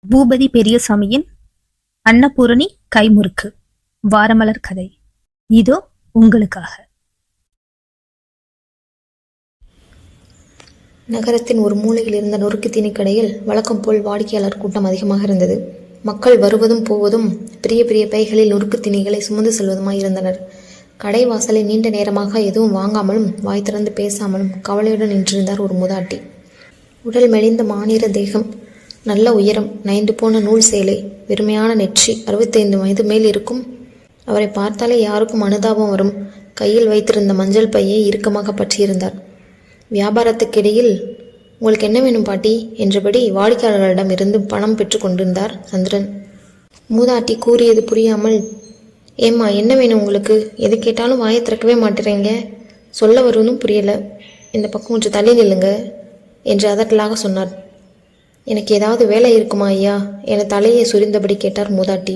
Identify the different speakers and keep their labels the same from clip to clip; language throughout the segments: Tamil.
Speaker 1: பூபதி பெரியசாமியின் அன்னபூரணி கைமுறுக்கு வாரமலர் கதை இதோ உங்களுக்காக.
Speaker 2: நகரத்தின் ஒரு மூலையில் இருந்த நொறுக்கு தீனி கடையில் வழக்கம் போல் வாடிக்கையாளர் கூட்டம் அதிகமாக இருந்தது. மக்கள் வருவதும் போவதும் பெரிய பெரிய பைகளில் நொறுக்கு தீனிகளை சுமந்து செல்வதுமாய் இருந்தனர். கடை வாசலில் நீண்ட நேரமாக எதுவும் வாங்காமலும் வாய் திறந்து பேசாமலும் கவலையுடன் நின்றிருந்தார் ஒரு மூதாட்டி. உடல் மெலிந்த மாநிற தேகம், நல்ல உயரம், நைந்து போன நூல் சேலை, வெறுமையான நெற்றி, 65 வயது மேல் இருக்கும். அவரை பார்த்தாலே யாருக்கும் அனுதாபம் வரும். கையில் வைத்திருந்த மஞ்சள் பையை இறுக்கமாக பற்றியிருந்தார். வியாபாரத்துக்கிடையில் உங்களுக்கு என்ன வேணும் பாட்டி என்றபடி வாடிக்கையாளர்களிடம் இருந்து பணம் பெற்று கொண்டிருந்தார் சந்திரன். மூதாட்டி கூறியது புரியாமல், ஏம்மா என்ன வேணும் உங்களுக்கு? எது கேட்டாலும் வாயை திறக்கவே மாட்டேறீங்க, சொல்ல வருவதும் புரியல, இந்த பக்கம் கொஞ்சம் தள்ளி நில்லுங்க என்று அதட்டலாக சொன்னார். எனக்கு ஏதாவது வேலை இருக்குமா ஐயா என தலையை சுரிந்தபடி கேட்டார் மூதாட்டி.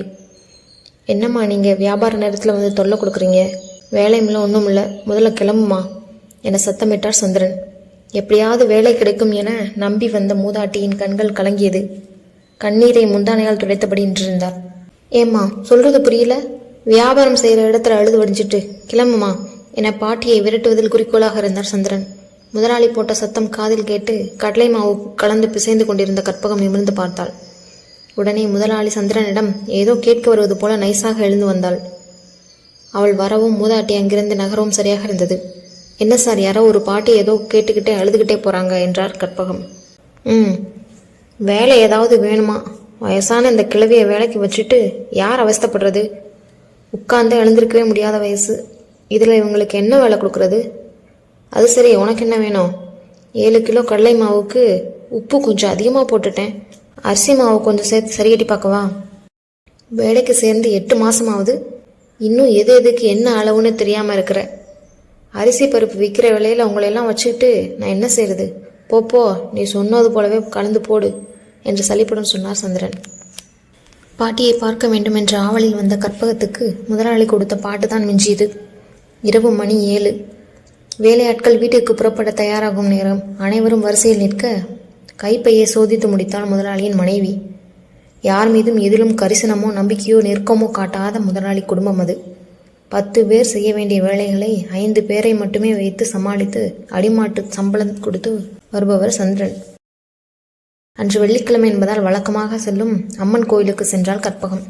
Speaker 2: என்னம்மா நீங்கள் வியாபார நேரத்தில் வந்து தொல்லை கொடுக்குறீங்க? வேலையுமில்ல ஒன்றும் இல்லை, முதல்ல கிளம்புமா என சத்தமிட்டார் சந்திரன். எப்படியாவது வேலை கிடைக்கும் என நம்பி வந்த மூதாட்டியின் கண்கள் கலங்கியது. கண்ணீரை முந்தானையால் துடைத்தபடி நின்றிருந்தார். ஏம்மா சொல்கிறது புரியல? வியாபாரம் செய்கிற இடத்துல அழுது வடிஞ்சிட்டு கிளம்புமா என பாட்டியை விரட்டுவதில் குறிக்கோளாக இருந்தார் சந்திரன். முதலாளி போட்ட சத்தம் காதில் கேட்டு கடலை மாவு கலந்து பிசைந்து கொண்டிருந்த கற்பகம் நிமிர்ந்து பார்த்தாள். உடனே முதலாளி சந்திரனிடம் ஏதோ கேட்க வருவது போல நைஸாக எழுந்து வந்தாள். அவள் வரவும் மூதாட்டி அங்கிருந்து நகரவும் சரியாக இருந்தது. என்ன சார், யாரோ ஒரு பாட்டி ஏதோ கேட்டுக்கிட்டே அழுதுகிட்டே போகிறாங்க என்றார் கற்பகம். வேலை ஏதாவது வேணுமா? வயசான இந்த கிழவியை வேலைக்கு வச்சுட்டு யார் அவஸ்தைப்படுறது? உட்கார்ந்து எழுந்திருக்கவே முடியாத வயசு, இதில் இவங்களுக்கு என்ன வேலை கொடுக்குறது? அது சரி, உனக்கு என்ன வேணும்? 7 கிலோ கடலை மாவுக்கு உப்பு கொஞ்சம் அதிகமாக போட்டுட்டேன், அரிசி மாவு கொஞ்சம் சேர்த்து சரி கட்டி பார்க்கவா? வேலைக்கு சேர்ந்து 8 மாதமாவது, இன்னும் எது எதுக்கு என்ன அளவுன்னு தெரியாமல் இருக்கிற. அரிசி பருப்பு விற்கிற விலையில் உங்களையெல்லாம் வச்சுக்கிட்டு நான் என்ன செய்கிறது? போப்போ, நீ சொன்னது போலவே கலந்து போடு என்று சலிப்புடன் சொன்னார் சந்திரன். பாட்டியை பார்க்க வேண்டும் என்ற ஆவலில் வந்த கற்பகத்துக்கு முதலாளி கொடுத்த பாட்டு தான் மிஞ்சியது. இரவு மணி 7. வேலையாட்கள் வீட்டிற்கு புறப்பட தயாராகும் நேரம். அனைவரும் வரிசையில் நிற்க கைப்பையை சோதித்து முடித்தாள் முதலாளியின் மனைவி. யார் மீதும் எதிலும் கரிசனமோ நம்பிக்கையோ நெருக்கமோ காட்டாத முதலாளி குடும்பம் அது. 10 பேர் செய்ய வேண்டிய வேலைகளை 5 பேரை மட்டுமே வைத்து சமாளித்து அடிமாட்டு சம்பளம் கொடுத்து வருபவர் சந்திரன். அன்று வெள்ளிக்கிழமை என்பதால் வழக்கமாக செல்லும் அம்மன் கோயிலுக்கு சென்றால் கற்பகம்.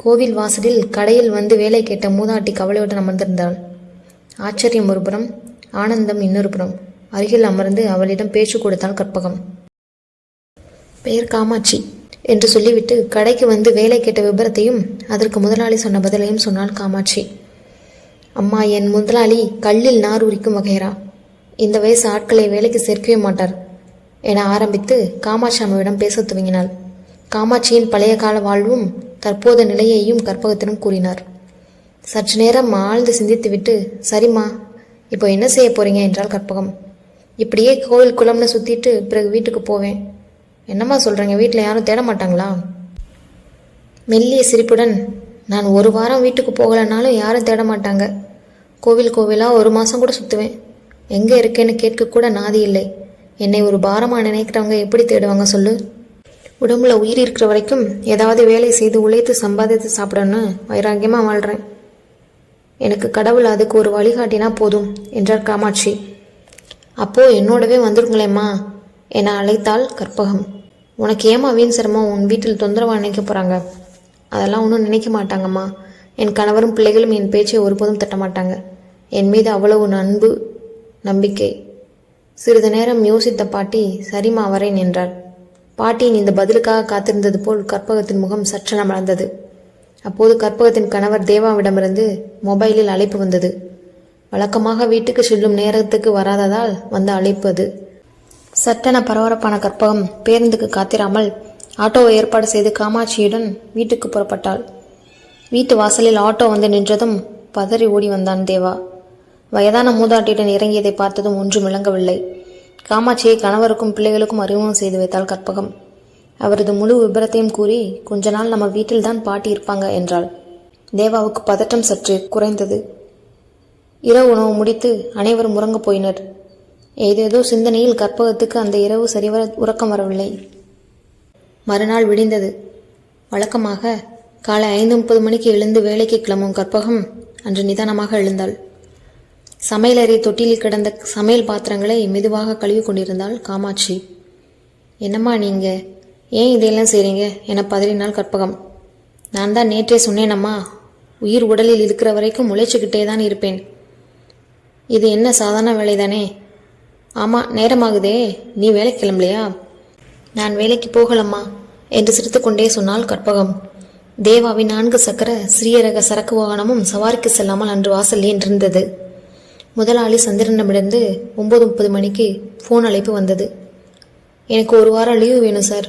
Speaker 2: கோவில் வாசலில் கடையில் வந்து வேலை கேட்ட மூதாட்டி கவலையுடன் அமர்ந்திருந்தாள். ஆச்சரியம் ஒரு புறம், ஆனந்தம் இன்னொரு புறம். அருகில் அமர்ந்து அவளிடம் பேச்சு கொடுத்தாள் கற்பகம். பெயர் காமாட்சி என்று சொல்லிவிட்டு கடைக்கு வந்து வேலை கேட்ட விபரத்தையும் அதற்கு முதலாளி சொன்ன பதிலையும் சொன்னாள் காமாட்சி. அம்மா, என் முதலாளி கல்லில் நார் உரிக்கும் வகைரா, இந்த வயசு ஆட்களை வேலைக்கு சேர்க்கவே மாட்டார் என ஆரம்பித்து காமாட்சி அம்மாவிடம் பேச துவங்கினாள். காமாட்சியின் பழைய கால வாழ்வும் தற்போதைய நிலையையும் கற்பகத்திடம் கூறினார். சற்று நேரம் ஆழ்ந்து சிந்தித்துவிட்டு, சரிம்மா, இப்போ என்ன செய்ய போறீங்க என்றாள் கற்பகம். இப்படியே கோவில் குளம்னு சுற்றிட்டு பிறகு வீட்டுக்கு போவேன். என்னம்மா சொல்கிறீங்க, வீட்டில் யாரும் தேட மாட்டாங்களா? மெல்லிய சிரிப்புடன், நான் 1 வாரம் வீட்டுக்கு போகலைனாலும் யாரும் தேட மாட்டாங்க. கோவிலாக 1 மாதம் கூட சுற்றுவேன். எங்கே இருக்கேன்னு கேட்கக்கூட நாதி இல்லை. என்னை ஒரு பாரமாக நினைக்கிறவங்க எப்படி தேடுவாங்க சொல்லு? உடம்புல உயிர் இருக்கிற வரைக்கும் ஏதாவது வேலை செய்து உழைத்து சம்பாதித்து சாப்பிடணும்னு வைராக்கியமாக வாழ்கிறேன். எனக்கு கடவுள் அதுக்கு ஒரு வழிகாட்டினா போதும் என்றார் காமாட்சி. அப்போ என்னோடவே வந்துருங்களேம்மா என அழைத்தாள் கற்பகம். உனக்கு ஏமா வீண் சிரமம்? உன் வீட்டில் தொந்தரவாக நினைக்க போகிறாங்க. அதெல்லாம் ஒன்றும் நினைக்க மாட்டாங்கம்மா. என் கணவரும் பிள்ளைகளும் என் பேச்சை ஒருபோதும் தட்ட மாட்டாங்க. என் மீது அவ்வளவு அன்பு, நம்பிக்கை. சிறிது நேரம் யோசித்த பாட்டி, சரிம்மா வரேன் என்றார். பாட்டியின் இந்த பதிலுக்காக காத்திருந்தது போல் கற்பகத்தின் முகம் சற்றென மலர்ந்தது. அப்போது கற்பகத்தின் கணவர் தேவாவிடமிருந்து மொபைலில் அழைப்பு வந்தது. வழக்கமாக வீட்டுக்கு செல்லும் நேரத்துக்கு வராததால் வந்த அழைப்பு அது. சட்டென பரபரப்பான கற்பகம் பேருந்துக்கு காத்திராமல் ஆட்டோவை ஏற்பாடு செய்து காமாட்சியுடன் வீட்டுக்கு புறப்பட்டாள். வீட்டு வாசலில் ஆட்டோ வந்து நின்றதும் பதறி ஓடி வந்தான் தேவா. வயதான மூதாட்டியுடன் இறங்கியதை பார்த்ததும் ஒன்றும் விளங்கவில்லை. காமாட்சியை கணவருக்கும் பிள்ளைகளுக்கும் அறிமுகம் செய்து வைத்தாள் கற்பகம். அவரது முழு விபரத்தையும் கூறி, கொஞ்ச நாள் நம்ம வீட்டில் தான் பாட்டி இருப்பாங்க என்றாள். தேவாவுக்கு பதட்டம் சற்று குறைந்தது. இரவு உணவு முடித்து அனைவரும் உறங்கப் போயினர். ஏதேதோ சிந்தனையில் கற்பகத்துக்கு அந்த இரவு சரிவர உறக்கம் வரவில்லை. மறுநாள் விடிந்தது. வழக்கமாக காலை 5:30 மணிக்கு எழுந்து வேலைக்கு கிளம்பும் கற்பகம் அன்று நிதானமாக எழுந்தாள். சமையலறை தொட்டிலில் கிடந்த சமையல் பாத்திரங்களை மெதுவாக கழுவி கொண்டிருந்தாள் காமாட்சி. என்னம்மா நீங்க ஏன் இதையெல்லாம் செய்கிறீங்க என பதறினாள் கற்பகம். நான் தான் நேற்றே சொன்னேனம்மா, உயிர் உடலில் இருக்கிற வரைக்கும் முளைச்சிக்கிட்டே தான் இருப்பேன். இது என்ன சாதாரண வேலைதானே? ஆமாம், நேரமாகுதே, நீ வேலைக்கு கிளம்பலையா? நான் வேலைக்கு போகலம்மா என்று சிரித்துக்கொண்டே சொன்னாள் கற்பகம். தேவாவின் 4 சக்கர சிறிய ரக சரக்கு வாகனமும் சவாரிக்கு செல்லாமல் அன்று வாசல்லே நின்றது. முதலாளி சந்திரனிடமிருந்து 9:30 மணிக்கு ஃபோன் அழைப்பு வந்தது. எனக்கு 1 வாரம் லீவு வேணும் சார்.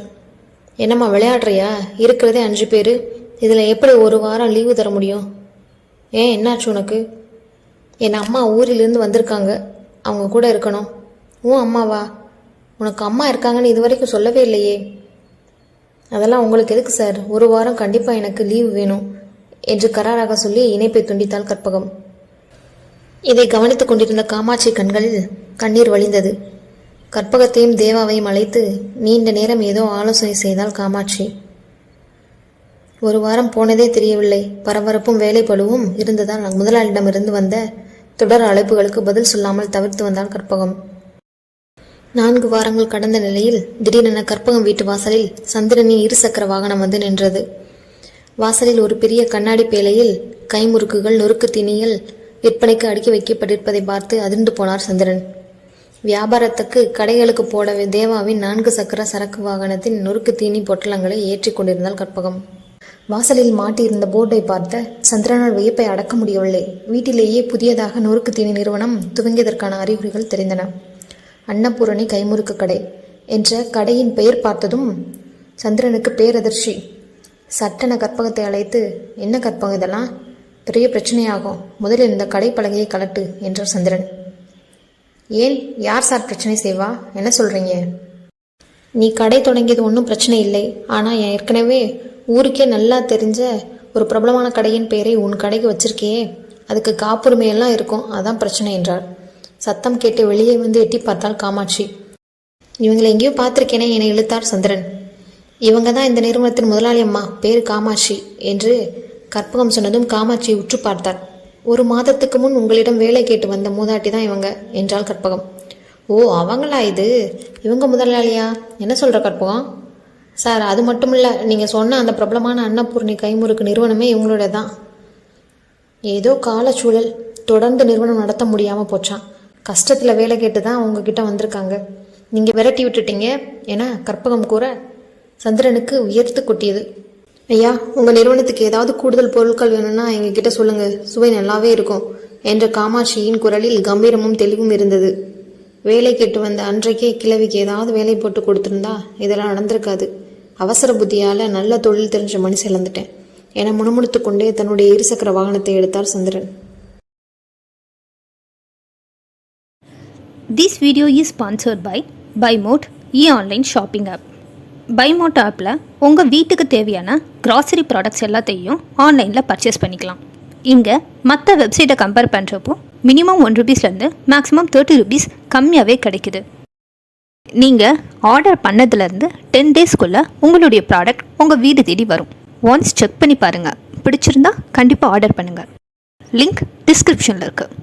Speaker 2: என்னம்மா விளையாடுறியா? இருக்கிறதே 5 பேர், இதில் எப்படி 1 வாரம் லீவு தர முடியும்? ஏன், என்னாச்சு உனக்கு? என் அம்மா ஊரிலிருந்து வந்திருக்காங்க, அவங்க கூட இருக்கணும். உன் அம்மாவா? உனக்கு அம்மா இருக்காங்கன்னு இது வரைக்கும் சொல்லவே இல்லையே. அதெல்லாம் உங்களுக்கு எதுக்கு சார்? 1 வாரம் கண்டிப்பாக எனக்கு லீவு வேணும் என்று கராராக சொல்லி இணைப்பை துண்டித்தாள் கற்பகம். இதை கவனித்துக் கொண்டிருந்த காமாட்சி கண்களில் கண்ணீர் வழிந்தது. கற்பகத்தையும் தேவாவையும் அழைத்து நீண்ட நேரம் ஏதோ ஆலோசனை செய்தாள் காமாட்சி. 1 வாரம் போனதே தெரியவில்லை. பரபரப்பும் வேலை பளுவும் இருந்ததால் முதலாளியிடமிருந்து வந்த தொடர் அழைப்புகளுக்கு பதில் சொல்லாமல் தவிர்த்து வந்தாள் கற்பகம். 4 வாரங்கள் கடந்த நிலையில் திடீரென கற்பகம் வீட்டு வாசலில் சந்திரனின் 2 சக்கர வாகனம் வந்து நின்றது. வாசலில் ஒரு பெரிய கண்ணாடி பேழையில் கைமுறுக்குகள், நொறுக்கு தீனிகள் விற்பனைக்கு அடுக்கி வைக்கப்பட்டிருப்பதை பார்த்து அதிர்ந்து போனார் சந்திரன். வியாபாரத்துக்கு கடைகளுக்கு போட தேவாவின் 4 சக்கர சரக்கு வாகனத்தின் நொறுக்கு தீனி பொட்டலங்களை ஏற்றி கொண்டிருந்தாள் கற்பகம். வாசலில் மாட்டியிருந்த போர்டை பார்த்த சந்திரனால் வியப்பை அடக்க முடியவில்லை. வீட்டிலேயே புதியதாக நொறுக்கு தீனி நிறுவனம் துவங்கியதற்கான அறிகுறிகள் தெரிந்தன. அன்னபூரணி கைமுறுக்கு கடை என்ற கடையின் பெயர் பார்த்ததும் சந்திரனுக்கு பேரதிர்ச்சி. சட்டென கற்பகத்தை அழைத்து, என்ன கற்பகம், இதெல்லாம் பெரிய பிரச்சனையாகும், முதலில் இந்த கடை பலகையை கலட்டு என்றார் சந்திரன். ஏன், யார் சார் பிரச்சனை செய்வா? என்ன சொல்றீங்க? நீ கடை தொடங்கியது ஒன்றும் பிரச்சனை இல்லை, ஆனால் ஏற்கனவே ஊருக்கே நல்லா தெரிஞ்ச ஒரு பிரபலமான கடையின் பெயரை உன் கடைக்கு வச்சிருக்கியே, அதுக்கு காப்புரிமையெல்லாம் இருக்கும், அதான் பிரச்சனை என்றார். சத்தம் கேட்டு வெளியே வந்து எட்டி பார்த்தாள் காமாட்சி. இவங்களை எங்கேயோ பார்த்துருக்கேனே என இழுத்தார் சந்திரன். இவங்க தான் இந்த நிறுவனத்தின் முதலாளி அம்மா, பேரு காமாட்சி என்று கற்பகம் சொன்னதும் காமாட்சியை உற்று பார்த்தார். 1 மாதத்துக்கு முன் உங்களிடம் வேலை கேட்டு வந்த மூதாட்டி தான் இவங்க என்றாள் கற்பகம். ஓ, அவங்களா இது? இவங்க முதலாளியா? என்ன சொல்கிற கற்பகம்? சார், அது மட்டும் இல்லை, நீங்கள் சொன்ன அந்த பிரபலமான அன்னபூர்ணி கைமுறுக்கு நிறுவனமே இவங்களோட தான். ஏதோ காலச்சூழல் தொடர்ந்து நிறுவனம் நடத்த முடியாமல் போச்சான். கஷ்டத்தில் வேலை கேட்டு தான் உங்ககிட்ட வந்திருக்காங்க. நீங்கள் விரட்டி விட்டுட்டீங்க என கற்பகம் கூற சந்திரனுக்கு உயர்த்து கொட்டியது. ஐயா, உங்கள் நிறுவனத்துக்கு ஏதாவது கூடுதல் பொருட்கள் வேணும்னா எங்ககிட்ட சொல்லுங்கள், சுவை நல்லாவே இருக்கும் என்ற காமாட்சியின் குரலில் கம்பீரமும் தெளிவும் இருந்தது. வேலை கேட்டு வந்த அன்றைக்கே கிழவிக்கு ஏதாவது வேலை போட்டு கொடுத்துருந்தா இதெல்லாம் நடந்திருக்காது. அவசர புத்தியால் நல்ல தொழில் தெரிஞ்ச மனுஷன் இழந்துட்டேன் என முணுமுணுத்து கொண்டே தன்னுடைய 2 சக்கர வாகனத்தை எடுத்தார் சந்திரன்.
Speaker 1: This video is sponsored by BuyMote e-online shopping app. BuyMote ஆப்பில் உங்கள் வீட்டுக்கு தேவையான கிராசரி ப்ராடக்ட்ஸ் எல்லாத்தையும் ஆன்லைனில் பர்ச்சேஸ் பண்ணிக்கலாம். இங்கே மற்ற வெப்சைட்டை கம்பேர் பண்ணுறப்போ மினிமம் ₹1 மேக்ஸிமம் ₹30 கம்மியாகவே கிடைக்குது. நீங்கள் ஆர்டர் பண்ணதுலேருந்து 10 டேஸ்க்குள்ளே உங்களுடைய ப்ராடக்ட் உங்கள் வீடு தேடி வரும். ஒன்ஸ் செக் பண்ணி பாருங்கள், பிடிச்சிருந்தா கண்டிப்பாக ஆர்டர் பண்ணுங்கள். லிங்க் டிஸ்கிரிப்ஷனில் இருக்குது.